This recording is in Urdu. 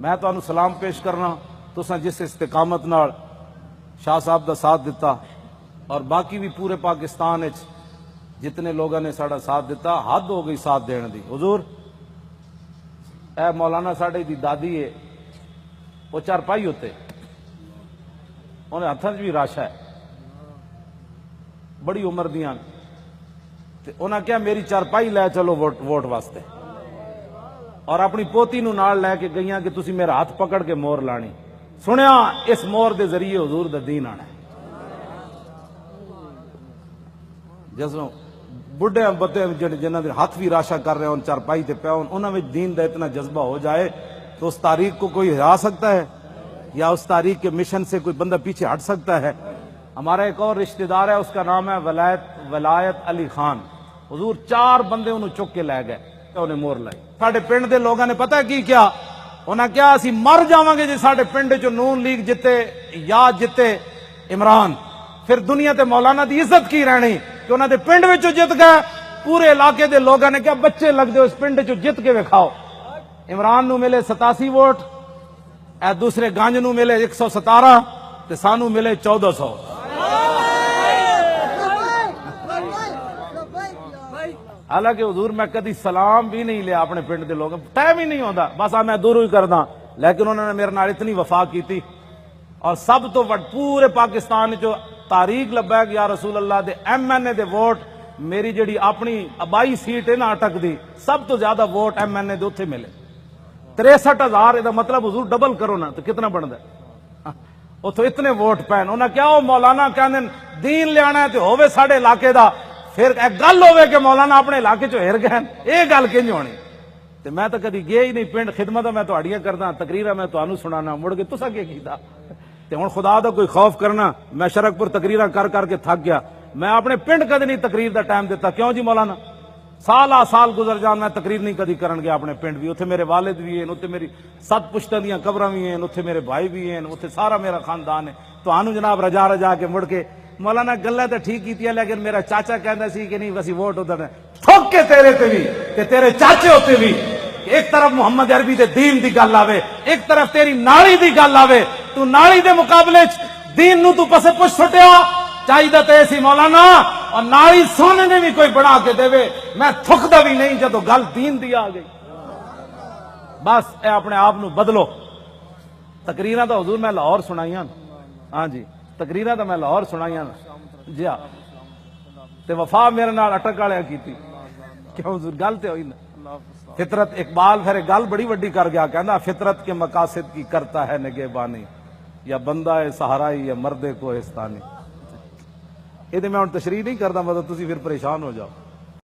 میں تو سلام پیش کرنا تساں جس استقامت نال شاہ صاحب دا ساتھ دیتا اور باقی بھی پورے پاکستان جتنے لوگوں نے ساڑا ساتھ دیتا، حد ہو گئی ساتھ دین دی۔ حضور اے مولانا ساڑے دی دادی ہے، وہ چارپائی ہوتے انہیں ہتھاں بھی راشا ہے، بڑی عمر دیاں، انہاں کیا میری چارپائی لے چلو ووٹ واسطے، اور اپنی پوتی نو نال لے کے گئیاں کہ تسی میرا ہاتھ پکڑ کے مور لانی، سنیا اس مور دے ذریعے حضور دا دین آنا ہے۔ جسوں بڑھے بتے جنہاں دے ہاتھ بھی راشا کر رہے ہیں چارپائی تے پیا انہاں وچ دین دا اتنا جذبہ ہو جائے تو اس تاریخ کو کوئی ہرا سکتا ہے یا اس تاریخ کے مشن سے کوئی بندہ پیچھے ہٹ سکتا ہے؟ ہمارا ایک اور رشتہ دار ہے، اس کا نام ہے ولایت علی خان۔ حضور 4 بندے انہوں چک کے لے گئے، انہیں مور لائی۔ ساڑھے پنڈ دے لوگوں نے پتہ کی کیا انہاں کیا اسی مر جاواں گے جی ساڑھے پنڈ چ نون لیگ جتے یا جتے عمران، پھر دنیا تے مولانا دی عزت کی رہنی کہ انہاں دے پنڈ وچ جت گئے۔ پورے علاقے دے لوگوں نے کیا بچے لگ دے اس پنڈ چ جت کے وکھاؤ۔ عمران نو ملے 87 ووٹ، اے دوسرے گانج نو ملے 117 تے سانو ملے 1400۔ حالانکہ حضور میں کدی سلام بھی نہیں لیا اپنے پنڈ دے لوگوں، ٹائم ہی نہیں ہوندا، بس میں دوروں ہی کردا، لیکن انہوں نے میرے نال اتنی وفا کی تھی۔ اور سب تو پورے پاکستان جو تاریخ لبا کہ یا رسول اللہ دے ایم این اے دے ووٹ میری جڑی اپنی ابائی سیٹ ہے نا اٹک دی، سب تو زیادہ ووٹ ایم این اے دے اتھے ملے 63,000۔ دا مطلب حضور ڈبل کرو نا تو کتنا بندا ہے؟ اتھے اتنے ووٹ پین انہاں کیا وہ مولانا کہندے دین لیانا ہے تے ہوے ساڈے علاقے دا، پھر ایک گل ہوے کہ مولانا اپنے علاقے چ ہر گئے، یہ گل کنج ہونی؟ تے میں تو کدی گیا ہی نہیں پنڈ، خدمت میں تہاڈیاں کردا، تقریراں میں تانوں سنانا، مڑ کے تساں کی کیتا؟ تے ہن خدا دا کوئی خوف کرنا، میں شرک پور تقریراں کر کر کے تھک گیا، میں اپنے پنڈ کدی نہیں تقریر دا ٹائم دیتا۔ کیوں جی مولانا؟ سال گزر جان میں تقریر نہیں کدی کرن گیا اپنے پنڈ بھی، اتھے میرے والد بھی ہیں، اتھے میری 7 پشتاں دیاں قبراں بھی ہیں، اتھے میرے بھائی بھی ہیں، اتھے سارا میرا خاندان ہے۔ تانوں جناب رجا کے مڑ کے مولانا گلاں تے ٹھیک کیتیاں، لیکن میرا چاچا کہندا سی کہ نہیں وسی ووٹ ادھر ٹھوک کے تیرے تے بھی تے تیرے چاچے ہوتے بھی، ایک طرف محمد عربی دے دین دی گل آوے، ایک طرف تیری نالی دی گل آوے، تو نالی دے مقابلے دین نو تو پسے پچھ چھٹیا چاہیے تے سی مولانا، اور نالی سونے نے بھی کوئی بنا کے دے، میں تھکدا بھی نہیں جدو گل دین دی آ گئی۔ بس اے اپنے آپ نو بدلو۔ تقریراں تو حضور میں لاہور سنائیاں، ہاں جی تقریراں تو میں لاہور سنائیاں جی ہاں، تے وفا میرے نال اٹک والے کیتی، کیوں حضور گل تے ہوئی نا۔ فطرت اقبال پھر گل بڑی وڈی کر گیا، کہندا فطرت کے مقاصد کی کرتا ہے نگہبانی، یا بندہ ہے سہارائی یا مرد کوہستانی۔ یہ میں ہن تشریح نہیں کردا، مطلب تسی پھر پریشان ہو جاؤ۔